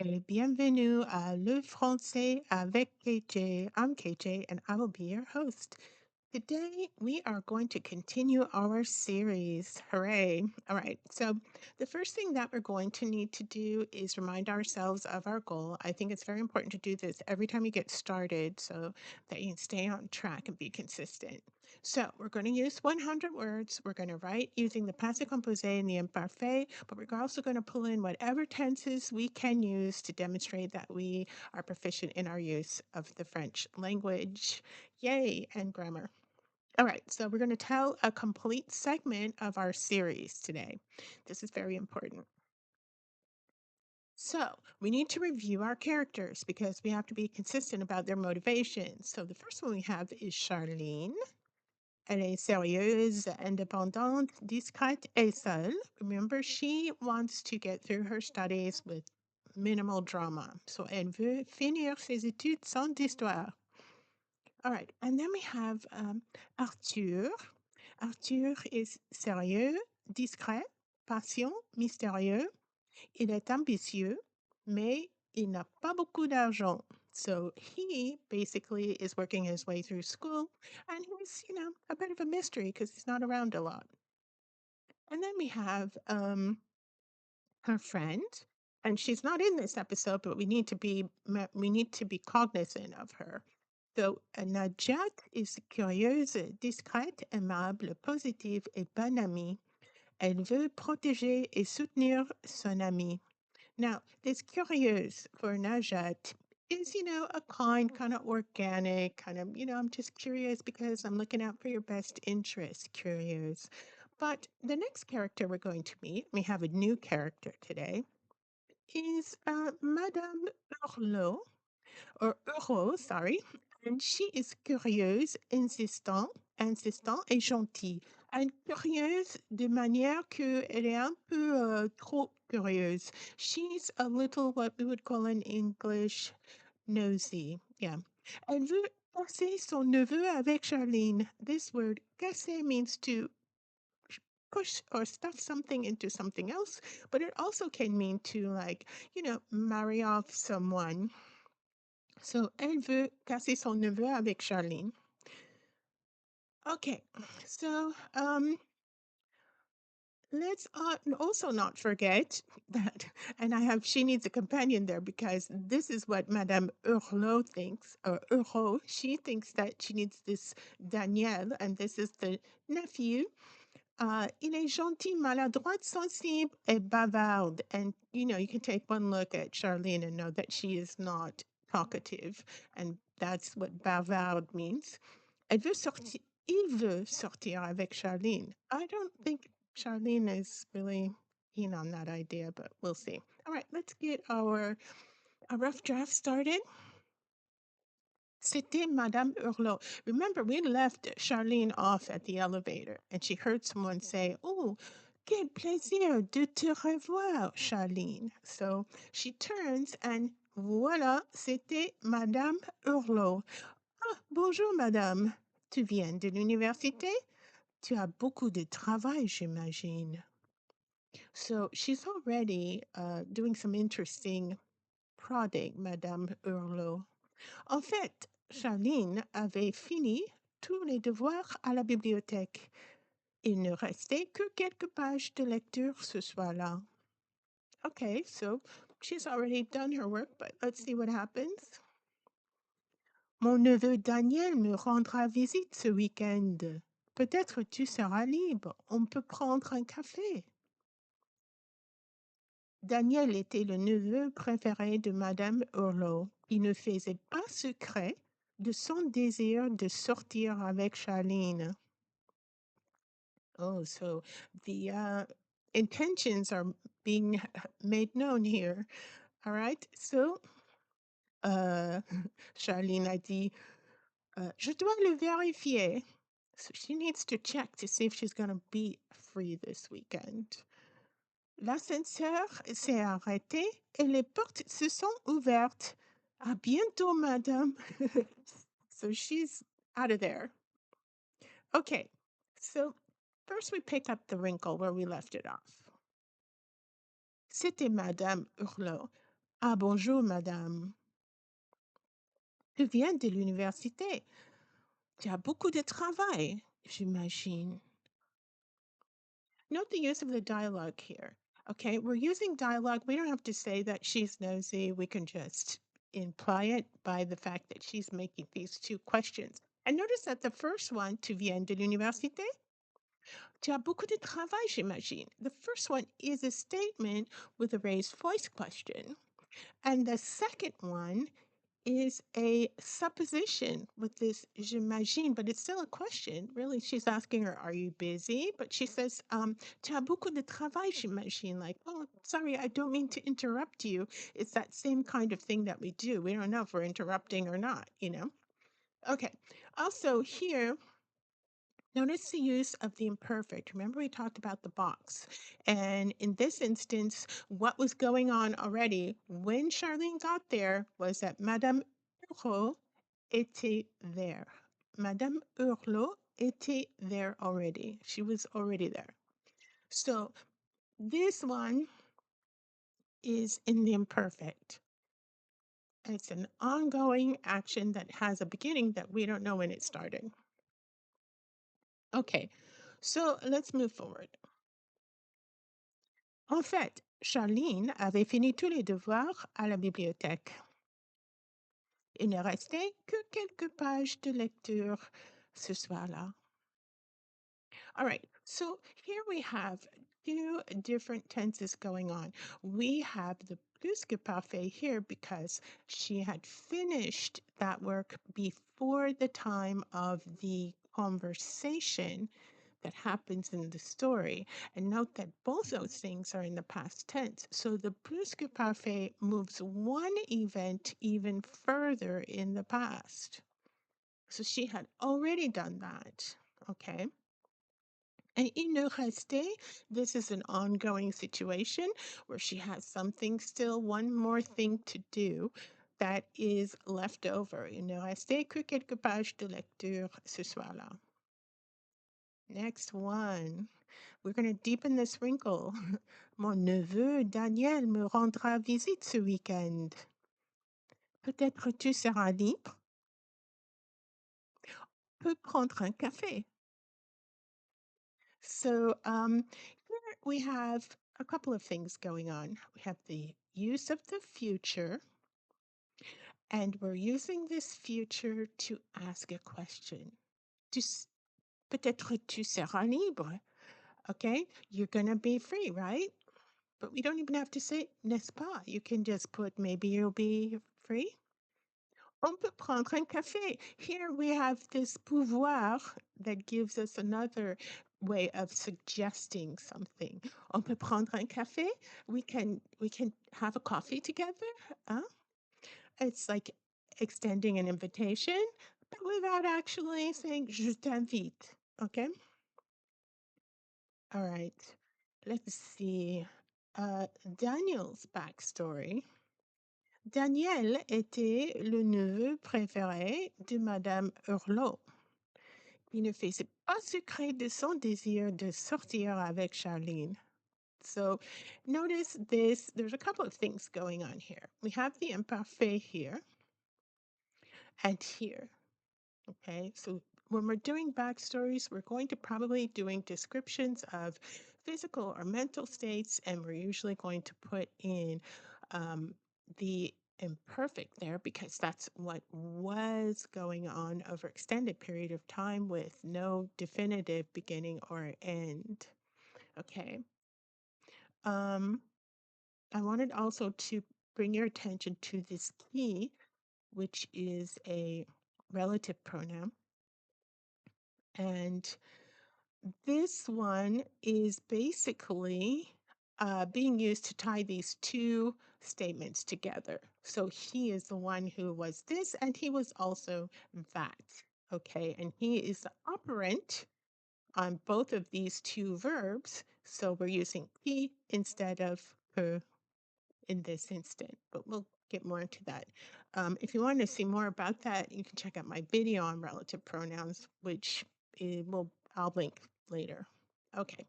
Et bienvenue à Le Français avec KJ. I'm KJ and I will be your host. Today we are going to continue our series. Hooray. All right. So, the first thing that we're going to need to do is remind ourselves of our goal. I think it's very important to do this every time you get started so that you can stay on track and be consistent. So, we're going to use 100 words. We're going to write using the passé composé and the imparfait, but we're also going to pull in whatever tenses we can use to demonstrate that we are proficient in our use of the French language. Yay, and grammar. All right, so we're going to tell a complete segment of our series today. This is very important. So, we need to review our characters because we have to be consistent about their motivations. So, the first one we have is Charline. Elle est sérieuse, indépendante, discrète et seule. Remember, she wants to get through her studies with minimal drama. So, elle veut finir ses études sans histoire. All right, and then we have Arthur. Arthur est sérieux, discret, patient, mystérieux. Il est ambitieux, mais il n'a pas beaucoup d'argent. So he basically is working his way through school, and he's, a bit of a mystery because he's not around a lot. And then we have her friend, and she's not in this episode, but we need to be cognizant of her. So, Najat is curieuse, discrète, aimable, positive et bonne amie. Elle veut protéger et soutenir son ami. Now, this curious for Najat is, a kind of organic, I'm just curious because I'm looking out for your best interest, curious. But the next character we're going to meet, we have a new character today, is Madame Hurlot, or Euro, sorry. And she is curieuse, insistant et gentille. And curieuse de manière qu'elle est un peu trop curieuse. She's a little what we would call in English nosy. Yeah. Elle veut casser son neveu avec Charline. This word casser means to push or stuff something into something else, but it also can mean to marry off someone. So, elle veut casser son neveu avec Charline. Okay, so let's also not forget that, and she needs a companion there because this is what Madame Hurlot thinks, or Hurlot, she thinks that she needs this Daniel, and this is the nephew. Il est gentil, maladroite, sensible, et bavarde. And, you can take one look at Charlene and know that she is not talkative. And that's what bavarde means. Il veut sortir avec Charlene. I don't think Charlene is really keen on that idea, but we'll see. All right, let's get our a rough draft started. C'était Madame Hurlot. Remember, we left Charlene off at the elevator, and she heard someone say, "Oh, quel plaisir de te revoir, Charlene." So she turns, and voilà, c'était Madame Hurlot. Ah, bonjour, Madame. Tu viens de l'université? Tu as beaucoup de travail, j'imagine. So she's already doing some interesting prodding, Madame Hurlot. En fait, Charline avait fini tous les devoirs à la bibliothèque. Il ne restait que quelques pages de lecture ce soir-là. Okay, so she's already done her work, but let's see what happens. Mon neveu Daniel me rendra visite ce week-end. Peut-être tu seras libre. On peut prendre un café. Daniel était le neveu préféré de Madame Hurlot. Il ne faisait pas secret de son désir de sortir avec Charline. Oh, so the intentions are being made known here. All right, so Charline a dit, je dois le vérifier. So she needs to check to see if she's going to be free this weekend. L'ascenseur s'est arrêté et les portes se sont ouvertes. À bientôt, madame. So she's out of there. Okay, so first we pick up the wrinkle where we left it off. C'était Madame Hurlot. Ah, bonjour, madame. Tu viens de l'université. Tu as beaucoup de travail, j'imagine. Note the use of the dialogue here. Okay, we're using dialogue. We don't have to say that she's nosy. We can just imply it by the fact that she's making these two questions. And notice that the first one, tu viens de l'université, tu as beaucoup de travail, j'imagine. The first one is a statement with a raised voice question. And the second one is a supposition with this j'imagine, but it's still a question. Really, she's asking her, are you busy? But she says, tu as beaucoup de travail, j'imagine. Like, oh, sorry, I don't mean to interrupt you. It's that same kind of thing that we do. We don't know if we're interrupting or not, you know? Okay. Also, here, notice the use of the imperfect. Remember, we talked about the box. And in this instance, what was going on already when Charlene got there was that Madame Hulot était there. Madame Hulot était there already. She was already there. So this one is in the imperfect. It's an ongoing action that has a beginning that we don't know when it started. Okay, so let's move forward. En fait, Charline avait fini tous les devoirs à la bibliothèque. Il ne restait que quelques pages de lecture ce soir-là. All right, so here we have two different tenses going on. We have the plus-que-parfait here because she had finished that work before the time of the conversation that happens in the story. And note that both those things are in the past tense. So the plus-que-parfait moves one event even further in the past. So she had already done that, okay? And il ne restait, this is an ongoing situation where she has something still, one more thing to do that is left over. Il ne restait que quelques pages de lecture ce soir-là. Next one. We're going to deepen this wrinkle. Mon neveu Daniel me rendra visite ce week-end. Peut-être tu seras libre? Peut prendre un café. So here we have a couple of things going on. We have the use of the future, and we're using this future to ask a question. Peut-être tu seras libre. Okay, you're going to be free, right? But we don't even have to say n'est-ce pas. You can just put maybe you'll be free. On peut prendre un café. Here we have this pouvoir that gives us another way of suggesting something. On peut prendre un café. We can have a coffee together. Huh? It's like extending an invitation, but without actually saying je t'invite. Okay. All right. Let's see. Daniel's backstory. Daniel était le neveu préféré de Madame Hurlot. Il ne faisait pas secret de son désir de sortir avec Charline. So notice this, there's a couple of things going on here. We have the imparfait here and here. Okay, so when we're doing backstories, we're going to probably doing descriptions of physical or mental states, and we're usually going to put in the imperfect there because that's what was going on over extended period of time with no definitive beginning or end. Okay. I wanted also to bring your attention to this key, which is a relative pronoun. And this one is basically being used to tie these two statements together. So he is the one who was this, and he was also that. Okay, and he is the operant on both of these two verbs. So we're using he instead of que in this instant, but we'll get more into that. If you want to see more about that, you can check out my video on relative pronouns, which I'll link later. Okay.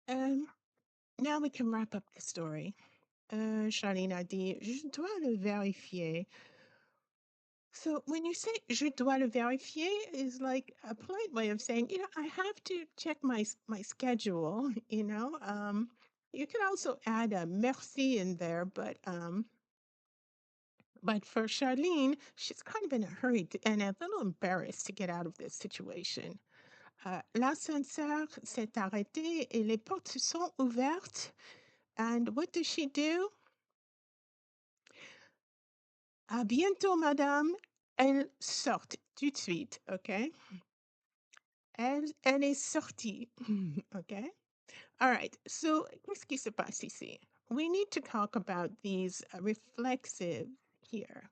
Now we can wrap up the story. Charlene a dit, je dois le vérifier. So when you say je dois le vérifier is like a polite way of saying, I have to check my schedule, You could also add a merci in there, but for Charlene, she's kind of in a hurry and a little embarrassed to get out of this situation. L'ascenseur s'est arrêté et les portes se sont ouvertes. And what does she do? À bientôt, madame. Elle sort tout de suite, okay? Elle est sortie, okay? All right, so qu'est-ce qui se passe ici? We need to talk about these reflexive here.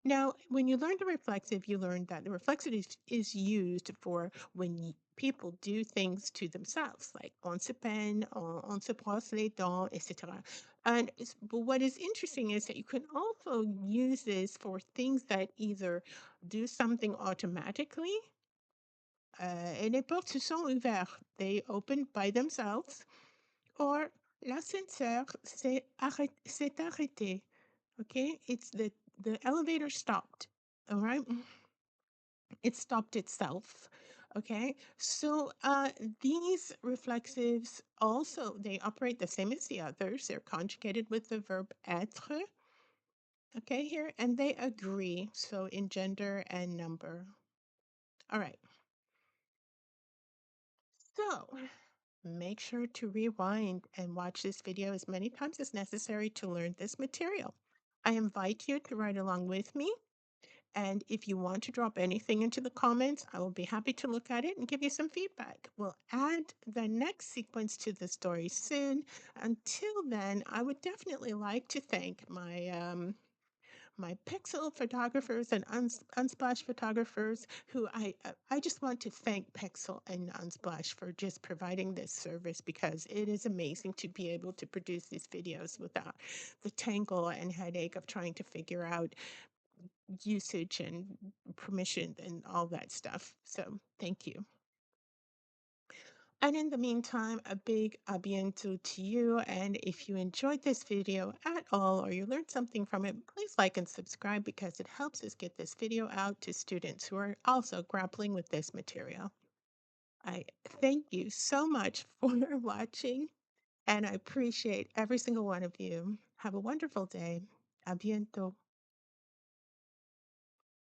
Now, when you learn the reflexive, you learn that the reflexive is used for when people do things to themselves, like on se peine, on se brosse les dents, etc. But what is interesting is that you can also use this for things that either do something automatically, et les portes se sont ouvertes, they open by themselves, or l'ascenseur s'est arrêté. Okay, it's the elevator stopped. All right, it stopped itself. Okay, so these reflexives also they operate the same as the others. They're conjugated with the verb être. Okay, here, and they agree. So in gender and number. All right. So make sure to rewind and watch this video as many times as necessary to learn this material. I invite you to write along with me. And if you want to drop anything into the comments, I will be happy to look at it and give you some feedback. We'll add the next sequence to the story soon. Until then, I would definitely like to thank my Pixel photographers and Unsplash photographers who I just want to thank Pixel and Unsplash for just providing this service because it is amazing to be able to produce these videos without the tangle and headache of trying to figure out usage and permission and all that stuff. So thank you. And in the meantime, a big a bientôt to you. And if you enjoyed this video at all or you learned something from it, please like and subscribe because it helps us get this video out to students who are also grappling with this material. I thank you so much for watching and I appreciate every single one of you. Have a wonderful day. A bientôt.